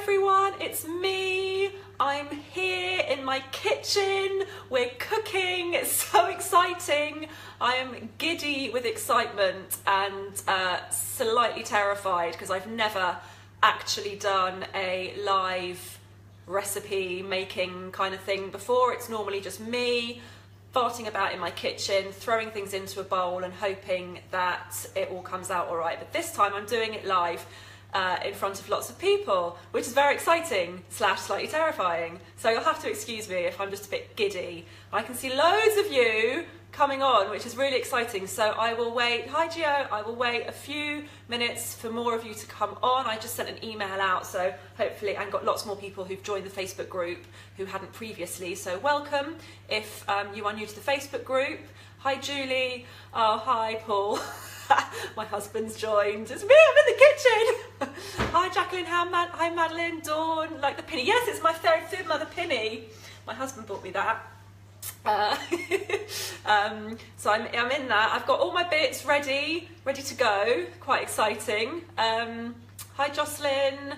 everyone, it's me. I'm here in my kitchen. We're cooking. It's so exciting. I am giddy with excitement and slightly terrified because I've never actually done a live recipe making kind of thing before. It's normally just me farting about in my kitchen, throwing things into a bowl and hoping that it all comes out all right. But this time I'm doing it live in front of lots of people, which is very exciting / slightly terrifying. So you'll have to excuse me if I'm just a bit giddy. I can see loads of you coming on, which is really exciting. So I will wait. Hi Gio, I will wait a few minutes for more of you to come on. I just sent an email out, so hopefully, and got lots more people who've joined the Facebook group who hadn't previously. So welcome if you are new to the Facebook group. Hi Julie. Oh, hi Paul. My husband's joined. It's me, I'm in the kitchen. Hi Jacqueline, hi Madeline, Dawn, like the pinny. Yes, it's my third mother pinny. My husband bought me that. So I'm in that. I've got all my bits ready to go. Quite exciting. Hi Jocelyn.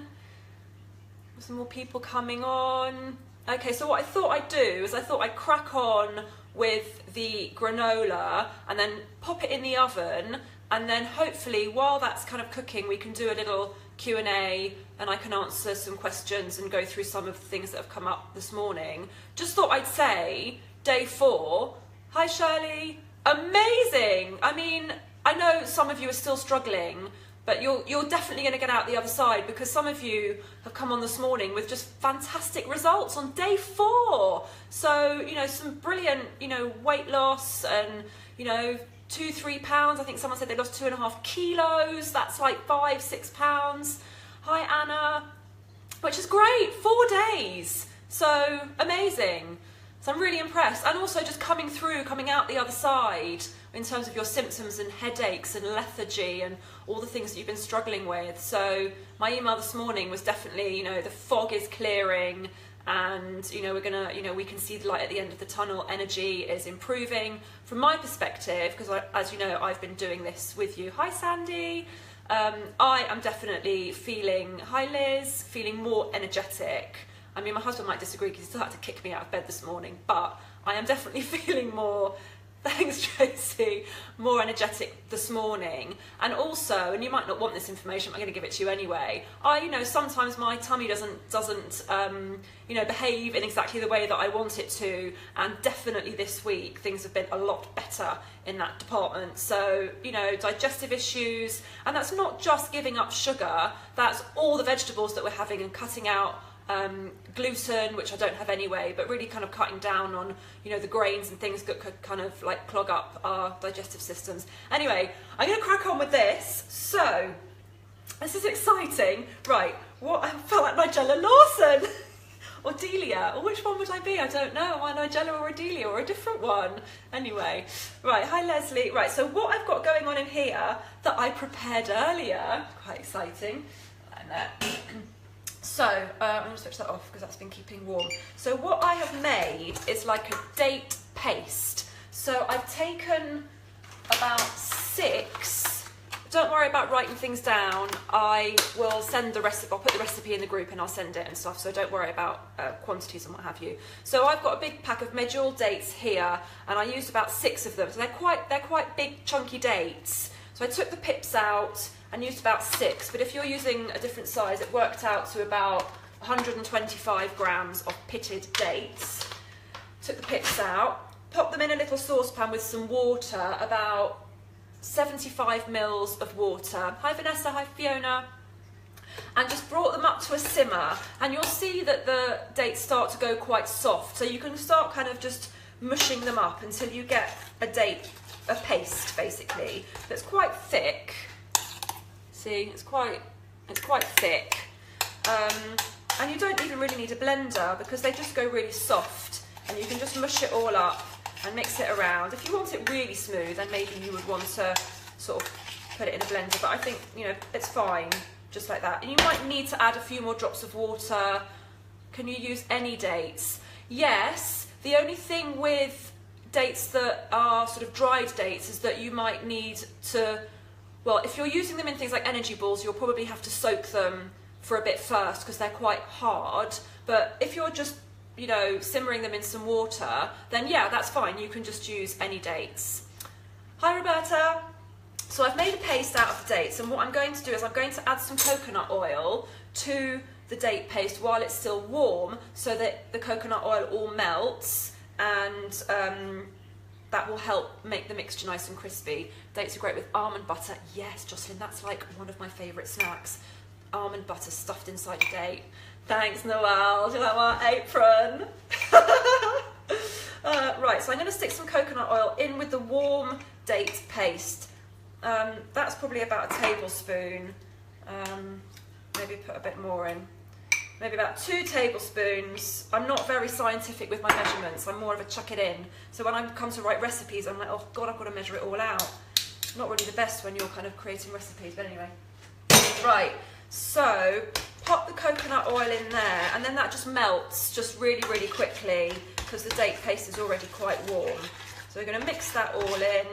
Some more people coming on. Okay, so what I thought I'd do is I thought I'd crack on with the granola and then pop it in the oven, and then hopefully while that's kind of cooking we can do a little Q&A and I can answer some questions and go through some of the things that have come up this morning. Just thought I'd say day 4. Hi Shirley. Amazing. I mean, I know some of you are still struggling, but you're definitely going to get out the other side, because some of you have come on this morning with just fantastic results on day 4. So, you know, some brilliant, you know, weight loss and, you know, 2-3 pounds. I think someone said they lost 2.5 kilos. That's like 5-6 pounds. Hi Anna, which is great. 4 days. So amazing. So I'm really impressed. And also just coming out the other side in terms of your symptoms and headaches and lethargy and all the things that you've been struggling with. So my email this morning was definitely, you know, the fog is clearing and, you know, we can see the light at the end of the tunnel. Energy is improving. From my perspective, because as you know, I've been doing this with you. Hi Sandy. I am definitely feeling, hi Liz, feeling more energetic. I mean, my husband might disagree because he still had to kick me out of bed this morning, but I am definitely feeling more, thanks Tracy, more energetic this morning. And also, and you might not want this information, but I'm going to give it to you anyway, you know, sometimes my tummy doesn't you know, behave in exactly the way that I want it to, and definitely this week things have been a lot better in that department. So, you know, digestive issues, and that's not just giving up sugar, that's all the vegetables that we're having and cutting out gluten, which I don't have anyway, but really kind of cutting down on, you know, the grains and things that could kind of like clog up our digestive systems. Anyway, I'm going to crack on with this. So, this is exciting. Right, what, I felt like Nigella Lawson or Delia, or which one would I be? I don't know. Am I Nigella or a Delia or a different one? Anyway, right, hi Leslie. Right, so what I've got going on in here that I prepared earlier, quite exciting. So, I'm going to switch that off because that's been keeping warm. So what I have made is like a date paste. So I've taken about 6. Don't worry about writing things down. I will send the recipe, I'll put the recipe in the group and I'll send it and stuff. So don't worry about quantities and what have you. So I've got a big pack of medjool dates here, and I used about 6 of them. So they're quite big, chunky dates. So I took the pips out and used about 6, but if you're using a different size, it worked out to about 125 grams of pitted dates. Took the pips out, popped them in a little saucepan with some water, about 75 mils of water. Hi Vanessa, hi Fiona. And just brought them up to a simmer, and you'll see that the dates start to go quite soft. So you can start kind of just mushing them up until you get a paste basically that's quite thick. See, it's quite thick, and you don't even really need a blender because they just go really soft, and you can just mush it all up and mix it around. If you want it really smooth, then maybe you would want to sort of put it in a blender, but I think, you know, it's fine just like that. And you might need to add a few more drops of water. Can you use any dates? Yes, the only thing with dates that are sort of dried dates is that you might need to, well, if you're using them in things like energy balls, you'll probably have to soak them for a bit first because they're quite hard. But if you're just, you know, simmering them in some water, then yeah, that's fine. You can just use any dates. Hi Roberta. So I've made a paste out of the dates, and what I'm going to do is I'm going to add some coconut oil to the date paste while it's still warm, so that the coconut oil all melts, and that will help make the mixture nice and crispy. Dates are great with almond butter. Yes, Jocelyn, that's like one of my favourite snacks. Almond butter stuffed inside a date. Thanks, Noelle. Do you like my apron? Right, so I'm going to stick some coconut oil in with the warm date paste. That's probably about a tablespoon. Maybe put a bit more in. Maybe about 2 tablespoons. I'm not very scientific with my measurements. I'm more of a chuck it in. So when I come to write recipes, I'm like, oh God, I've got to measure it all out. Not really the best when you're kind of creating recipes, but anyway. Right, so pop the coconut oil in there, and then that just melts just really, really quickly because the date paste is already quite warm. So we're going to mix that all in.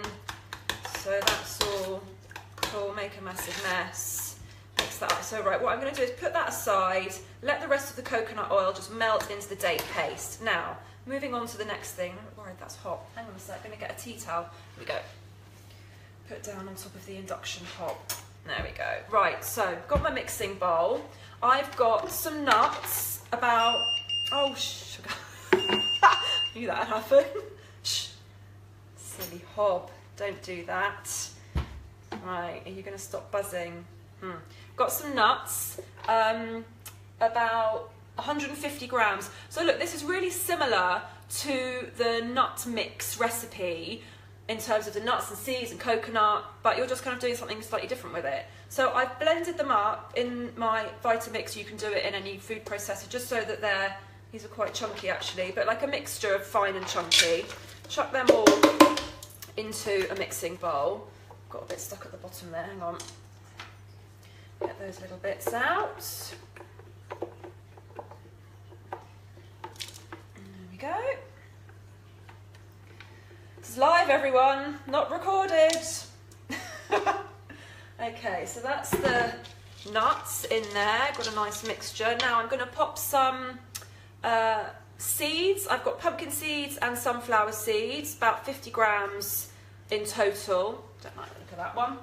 So that's all cool, make a massive mess. Mix that up. So right, what I'm going to do is put that aside, let the rest of the coconut oil just melt into the date paste. Now, moving on to the next thing. I'm worried that's hot. Hang on a sec, I'm going to get a tea towel. Here we go. Put it down on top of the induction hob. There we go. Right, so got my mixing bowl. I've got some nuts, about, oh, sugar. Knew that would happen. Shh. Silly hob, don't do that. Right, are you going to stop buzzing? Got some nuts, about 150 grams. So look, this is really similar to the nut mix recipe in terms of the nuts and seeds and coconut, but you're just kind of doing something slightly different with it. So I've blended them up in my Vitamix. You can do it in any food processor, just so that these are quite chunky actually, but like a mixture of fine and chunky. Chuck them all into a mixing bowl. Got a bit stuck at the bottom there, hang on. Get those little bits out. And there we go. This is live, everyone, not recorded. Okay, so that's the nuts in there. Got a nice mixture. Now I'm going to pop some seeds. I've got pumpkin seeds and sunflower seeds, about 50 grams in total. Don't like the look of that one.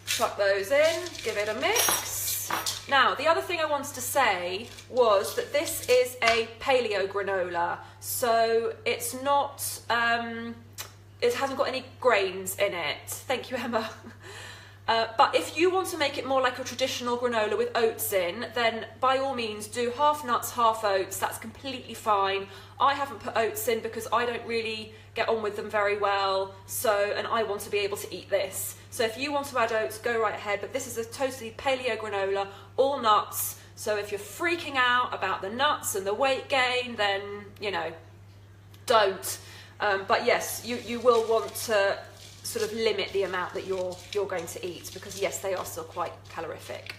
Chuck those in, give it a mix. Now, the other thing I wanted to say was that this is a paleo granola, so it's not, it hasn't got any grains in it. Thank you, Emma. But if you want to make it more like a traditional granola with oats in, then by all means do half nuts, half oats. That's completely fine. I haven't put oats in because I don't really get on with them very well, and I want to be able to eat this. So if you want to add oats, go right ahead, but this is a totally paleo granola, all nuts. So if you're freaking out about the nuts and the weight gain, then, you know, don't. But yes, you will want to sort of limit the amount that you're going to eat, because yes, they are still quite calorific.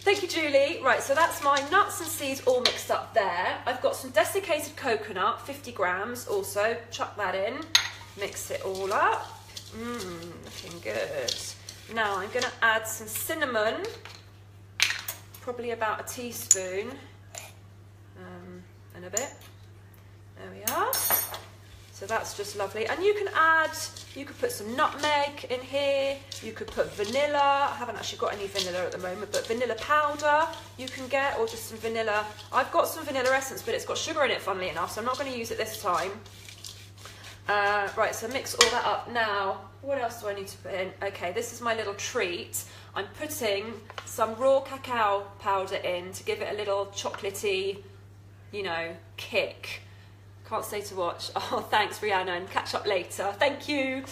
Thank you, Julie. Right, so that's my nuts and seeds all mixed up there. I've got some desiccated coconut, 50 grams also. Chuck that in, mix it all up. Looking good. Now I'm going to add some cinnamon, probably about a teaspoon, and a bit. There we are. So that's just lovely. And you could put some nutmeg in here, you could put vanilla. I haven't actually got any vanilla at the moment, but vanilla powder you can get, or just some vanilla. I've got some vanilla essence, but it's got sugar in it, funnily enough, so I'm not going to use it this time. Right, so mix all that up. Now, what else do I need to put in? Okay, this is my little treat. I'm putting some raw cacao powder in to give it a little chocolatey, you know, kick. Can't stay to watch. Oh, thanks, Rhiannon. Catch up later. Thank you.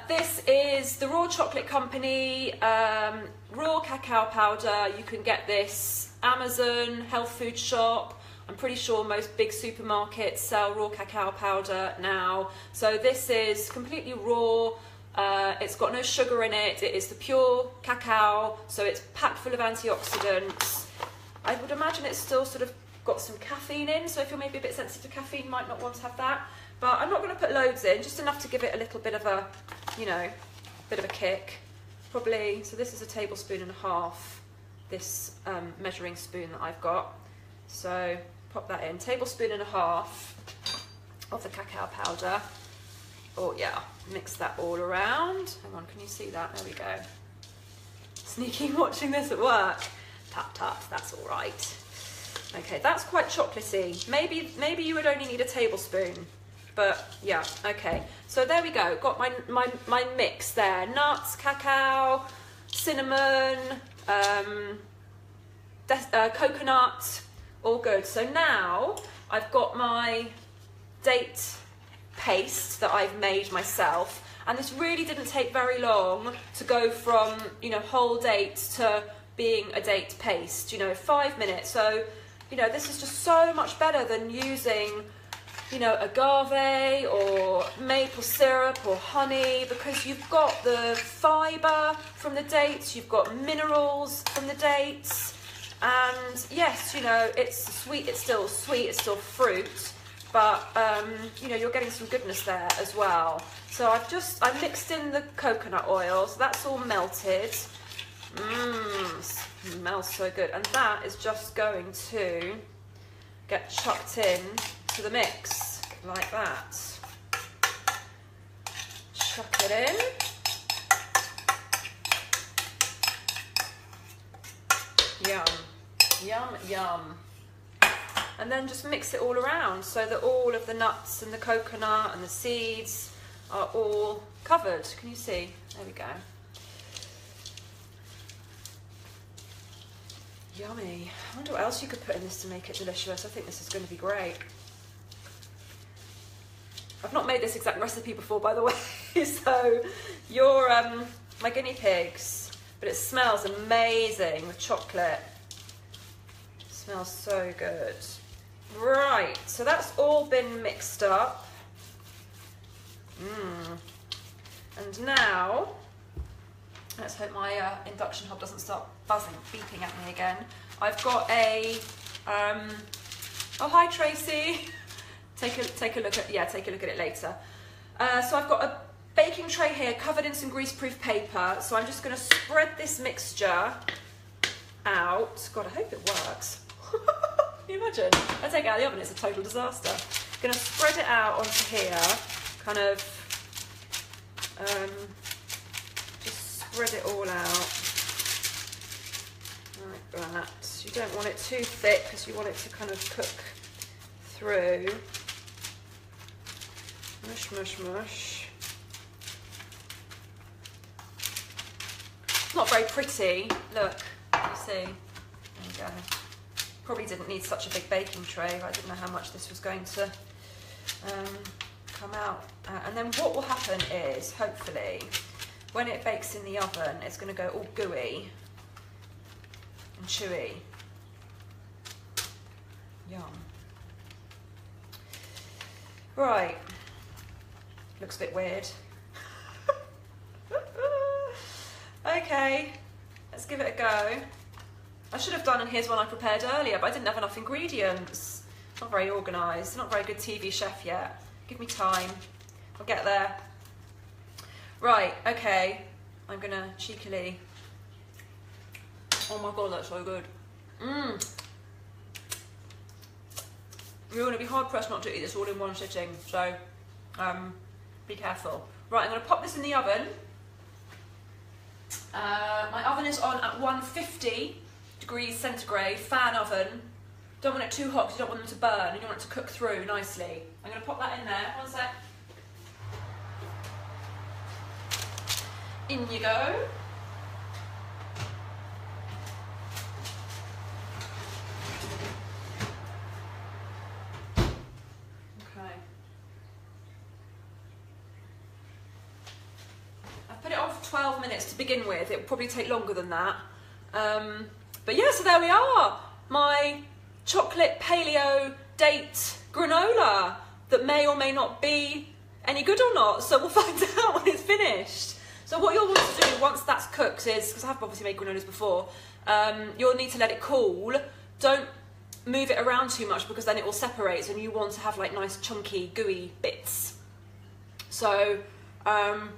This is the Raw Chocolate Company, raw cacao powder. You can get this Amazon, health food shop. I'm pretty sure most big supermarkets sell raw cacao powder now. So this is completely raw. It's got no sugar in it. It is the pure cacao, so it's packed full of antioxidants. I would imagine it's still sort of got some caffeine in, so if you're maybe a bit sensitive to caffeine, you might not want to have that. But I'm not going to put loads in, just enough to give it a little bit of a, you know, bit of a kick. Probably, so this is a tablespoon and a half. this measuring spoon that I've got. So pop that in, 1.5 tablespoons of the cacao powder. Oh yeah, mix that all around. Hang on, can you see that? There we go. Sneaking watching this at work. Tap tap, that's all right. Okay, that's quite chocolatey. Maybe you would only need a tablespoon, but yeah, okay. So there we go, got my mix there. Nuts, cacao, cinnamon, coconut, all good. So now I've got my date paste that I've made myself, and this really didn't take very long to go from, you know, whole dates to being a date paste, you know, 5 minutes. So, you know, this is just so much better than using, you know, agave or maple syrup or honey, because you've got the fibre from the dates, you've got minerals from the dates, and yes, you know, it's sweet, it's still fruit, but you know, you're getting some goodness there as well. So I mixed in the coconut oil, so that's all melted. Smells so good, and that is just going to get chucked in to the mix like that. Chuck it in. Yum, yum, yum. And then just mix it all around so that all of the nuts and the coconut and the seeds are all covered. Can you see? There we go. Yummy. I wonder what else you could put in this to make it delicious. I think this is going to be great. I've not made this exact recipe before, by the way, so you're my guinea pigs, but it smells amazing with chocolate. It smells so good. Right, so that's all been mixed up. And now, let's hope my induction hob doesn't start buzzing, beeping at me again. I've got a, oh hi Tracy. Take a look at it later. So I've got a baking tray here covered in some greaseproof paper. So I'm just going to spread this mixture out. God, I hope it works. Can you imagine? I take it out of the oven, it's a total disaster. I'm going to spread it out onto here, kind of, just spread it all out like that. You don't want it too thick because you want it to kind of cook through. Mush, mush, mush. It's not very pretty. Look, you see. There you go. Probably didn't need such a big baking tray. I didn't know how much this was going to come out. And then what will happen is, hopefully, when it bakes in the oven, it's going to go all gooey and chewy. Yum. Right. Looks a bit weird. Okay, let's give it a go. I should have done, and here's one I prepared earlier, but I didn't have enough ingredients. Not very organised, not very good TV chef yet. Give me time, I'll get there. Right, okay, I'm gonna cheekily. Oh my god, that's so good. You're gonna be hard pressed not to eat this all in one sitting, so be careful. Right, I'm gonna pop this in the oven. My oven is on at 150 degrees centigrade, fan oven. Don't want it too hot because you don't want them to burn, and you want it to cook through nicely. I'm going to pop that in there. One sec. In you go. Okay. I've put it on for 12 minutes to begin with. It will probably take longer than that. But yeah, so there we are. My chocolate paleo date granola that may or may not be any good or not. So we'll find out when it's finished. So what you'll want to do once that's cooked is, because I've obviously made granolas before, you'll need to let it cool. Don't move it around too much because then it will separate, and you want to have like nice chunky gooey bits. So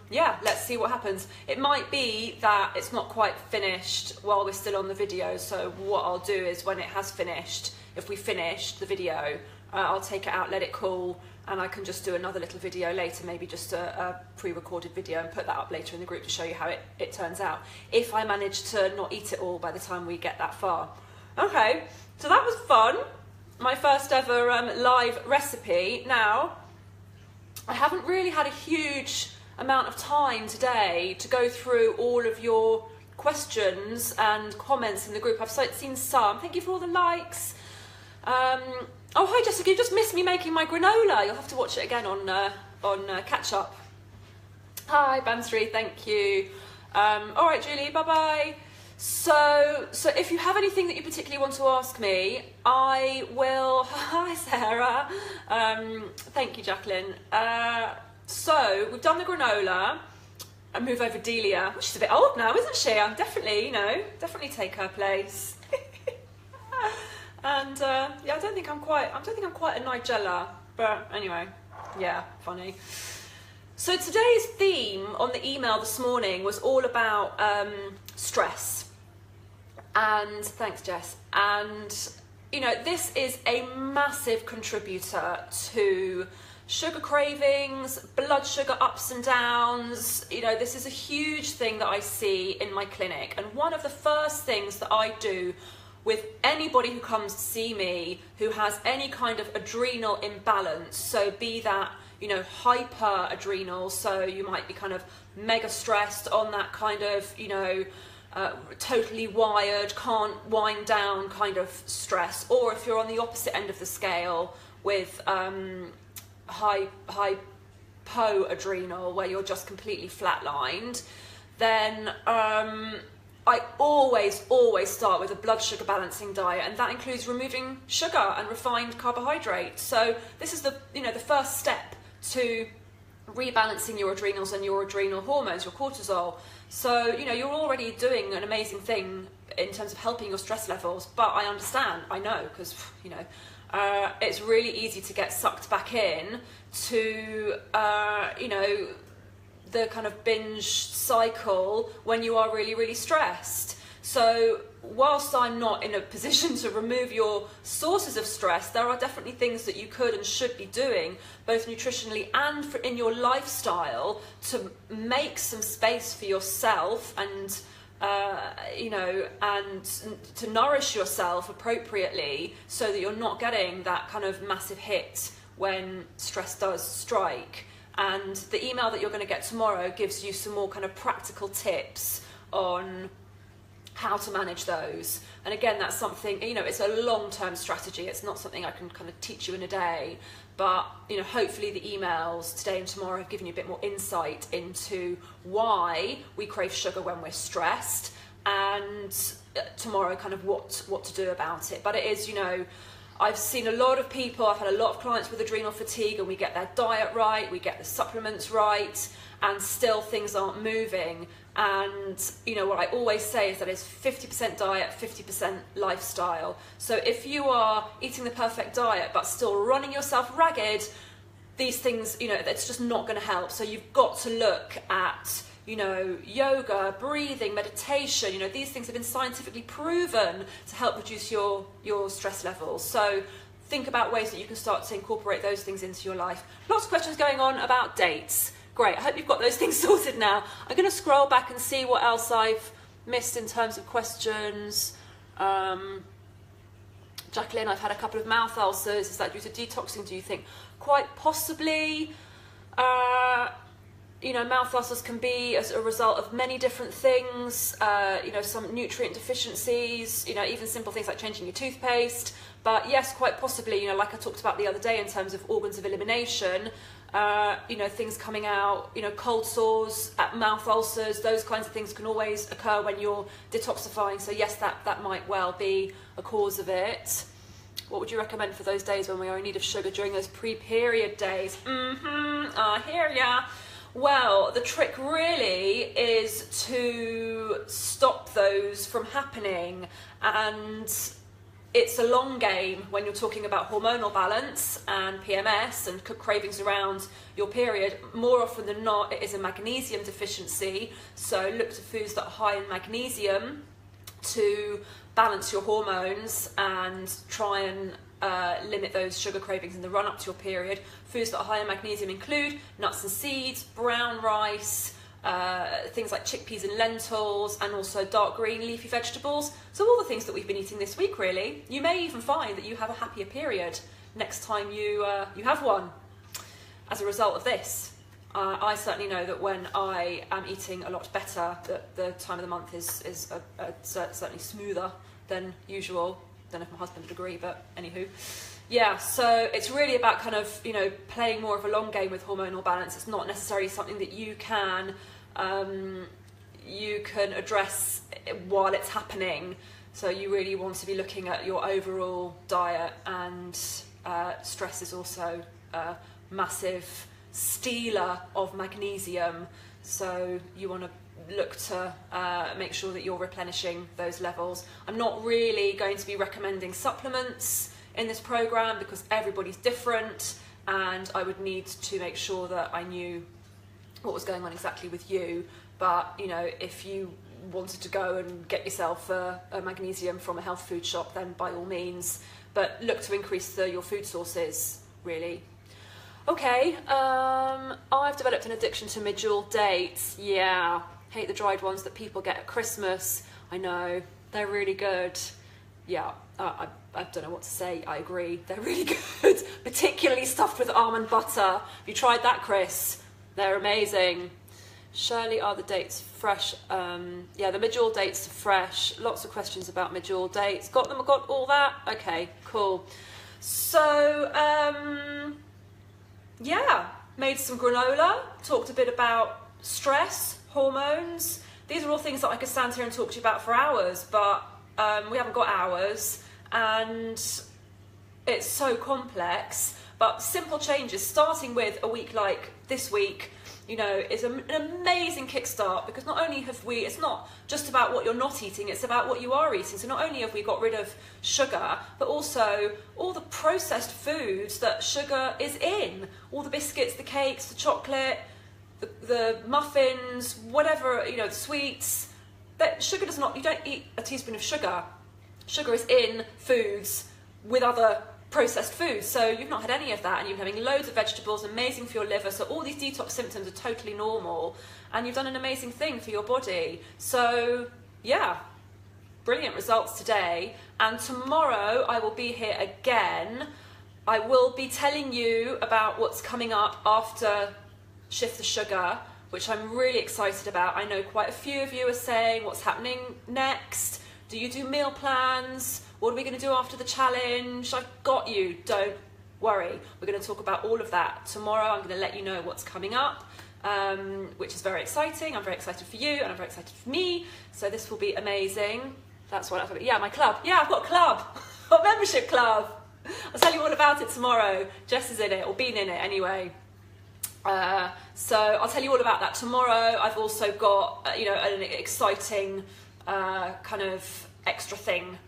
yeah, let's see what happens. It might be that it's not quite finished while we're still on the video, so what I'll do is when it has finished, if we finished the video, I'll take it out, let it cool, and I can just do another little video later, maybe just a pre-recorded video, and put that up later in the group to show you how it turns out, if I manage to not eat it all by the time we get that far. Okay, so that was fun. My first ever live recipe. Now, I haven't really had a huge amount of time today to go through all of your questions and comments in the group. I've seen some. Thank you for all the likes. Oh, hi Jessica, you just missed me making my granola. You'll have to watch it again on catch up. Hi Bansri, thank you. All right Julie, bye-bye. So if you have anything that you particularly want to ask me, I will. Hi Sarah. Thank you Jacqueline. So we've done the granola. I move over Delia. She's a bit old now, isn't she? I'm definitely, definitely take her place. And yeah, I don't think I'm quite a Nigella, but anyway, yeah, funny. So today's theme on the email this morning was all about stress. And thanks, Jess. And this is a massive contributor to sugar cravings, blood sugar ups and downs. This is a huge thing that I see in my clinic. And one of the first things that I do with anybody who comes to see me who has any kind of adrenal imbalance, so be that, hyper adrenal, so you might be kind of mega stressed on that kind of, totally wired, can't wind down kind of stress, or if you're on the opposite end of the scale with hypoadrenal, where you're just completely flatlined, then I always start with a blood sugar balancing diet, and that includes removing sugar and refined carbohydrates. So this is the first step to rebalancing your adrenals and your adrenal hormones, your cortisol. So you're already doing an amazing thing in terms of helping your stress levels, but I understand, I know, because it's really easy to get sucked back in to the kind of binge cycle when you are really, really stressed. So whilst I'm not in a position to remove your sources of stress, there are definitely things that you could and should be doing, both nutritionally and in your lifestyle, to make some space for yourself and and to nourish yourself appropriately, so that you're not getting that kind of massive hit when stress does strike. And the email that you're going to get tomorrow gives you some more kind of practical tips on how to manage those. And again, that's something, it's a long-term strategy. It's not something I can kind of teach you in a day, but hopefully the emails today and tomorrow have given you a bit more insight into why we crave sugar when we're stressed, and tomorrow kind of what to do about it. But it is, I've seen a lot of people, I've had a lot of clients with adrenal fatigue, and we get their diet right, we get the supplements right, and still things aren't moving. And what I always say is that it's 50% diet, 50% lifestyle. So if you are eating the perfect diet but still running yourself ragged, these things, it's just not going to help. So you've got to look at yoga, breathing, meditation. These things have been scientifically proven to help reduce your stress levels. So think about ways that you can start to incorporate those things into your life. Lots of questions going on about dates. Great, I hope you've got those things sorted now. I'm going to scroll back and see what else I've missed in terms of questions. Jacqueline, I've had a couple of mouth ulcers. Is that due to detoxing, do you think? Quite possibly. Mouth ulcers can be as a result of many different things, some nutrient deficiencies, even simple things like changing your toothpaste. But yes, quite possibly, like I talked about the other day in terms of organs of elimination, things coming out, cold sores, mouth ulcers, those kinds of things can always occur when you're detoxifying. So yes, that might well be a cause of it. What would you recommend for those days when we are in need of sugar during those pre-period days? I hear ya. Well, the trick really is to stop those from happening, and it's a long game when you're talking about hormonal balance and PMS and cravings around your period. More often than not, it is a magnesium deficiency. So look to foods that are high in magnesium to balance your hormones and try and limit those sugar cravings in the run up to your period. Foods that are high in magnesium include nuts and seeds, brown rice, things like chickpeas and lentils, and also dark green leafy vegetables. So all the things that we've been eating this week, really. You may even find that you have a happier period next time you have one as a result of this. I certainly know that when I am eating a lot better, that the time of the month is certainly smoother than usual. Don't know if my husband would agree, but anywho. Yeah, so it's really about kind of, you know, playing more of a long game with hormonal balance. It's not necessarily something that you can address while it's happening. So you really want to be looking at your overall diet, and stress is also a massive stealer of magnesium. So you want to look to make sure that you're replenishing those levels. I'm not really going to be recommending supplements in this program because everybody's different, and I would need to make sure that I knew what was going on exactly with you. But you know, if you wanted to go and get yourself a magnesium from a health food shop, then by all means, but look to increase your food sources, really. Okay, I've developed an addiction to medjool dates. Yeah, hate the dried ones that people get at Christmas. I know, they're really good. Yeah, I don't know what to say. I agree, they're really good, particularly stuffed with almond butter. Have you tried that, Chris? They're amazing. Shirley, are the dates fresh? Yeah, the medjool dates are fresh. Lots of questions about medjool dates. Got them? Got all that? Okay, cool. So, yeah, made some granola, talked a bit about stress, hormones. These are all things that I could stand here and talk to you about for hours, but we haven't got hours, and it's so complex. But simple changes, starting with a week like this week, you know, is an amazing kickstart, because not only have we, it's not just about what you're not eating, it's about what you are eating. So not only have we got rid of sugar, but also all the processed foods that sugar is in, all the biscuits, the cakes, the chocolate, the muffins, whatever, you know, the sweets. That sugar does not, you don't eat a teaspoon of sugar. Sugar is in foods with other processed foods, so you've not had any of that, and you're having loads of vegetables, amazing for your liver. So all these detox symptoms are totally normal, and you've done an amazing thing for your body. So yeah, brilliant results today. And tomorrow I will be here again. I will be telling you about what's coming up after Shift the Sugar, which I'm really excited about. I know quite a few of you are saying, what's happening next? Do you do meal plans? What are we going to do after the challenge? I've got you, don't worry. We're going to talk about all of that tomorrow. I'm going to let you know what's coming up, which is very exciting. I'm very excited for you, and I'm very excited for me. So this will be amazing. That's what I've got. Yeah, my club. Yeah, I've got a club. I've got a membership club. I'll tell you all about it tomorrow. Jess is in it, or been in it anyway. So I'll tell you all about that tomorrow. I've also got, you know, an exciting kind of extra thing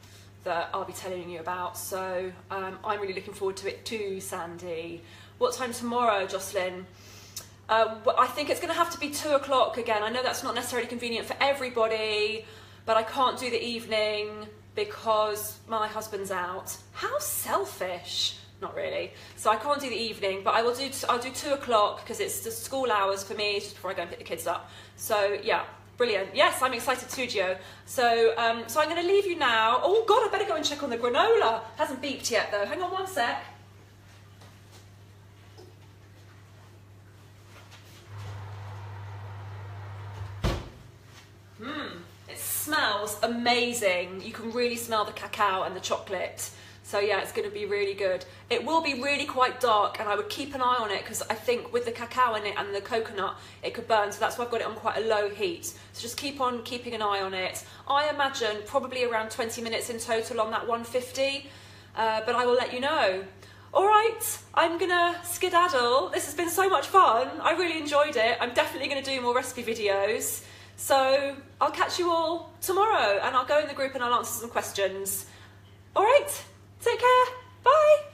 that I'll be telling you about. So I'm really looking forward to it too, Sandy. What time tomorrow, Jocelyn? I think it's going to have to be 2 o'clock again. I know that's not necessarily convenient for everybody, but I can't do the evening because my husband's out. How selfish. Not really. So I can't do the evening, but I'll do 2 o'clock because it's the school hours for me, just before I go and pick the kids up. So yeah, brilliant. Yes, I'm excited too, Gio. So so I'm going to leave you now. Oh God, I better go and check on the granola. Hasn't beeped yet though. Hang on one sec. It smells amazing. You can really smell the cacao and the chocolate. So yeah, it's going to be really good. It will be really quite dark, and I would keep an eye on it because I think with the cacao in it and the coconut, it could burn. So that's why I've got it on quite a low heat. So just keep on keeping an eye on it. I imagine probably around 20 minutes in total on that 150, but I will let you know. All right, I'm gonna skedaddle. This has been so much fun. I really enjoyed it. I'm definitely gonna do more recipe videos. So I'll catch you all tomorrow, and I'll go in the group and I'll answer some questions. All right, take care. Bye.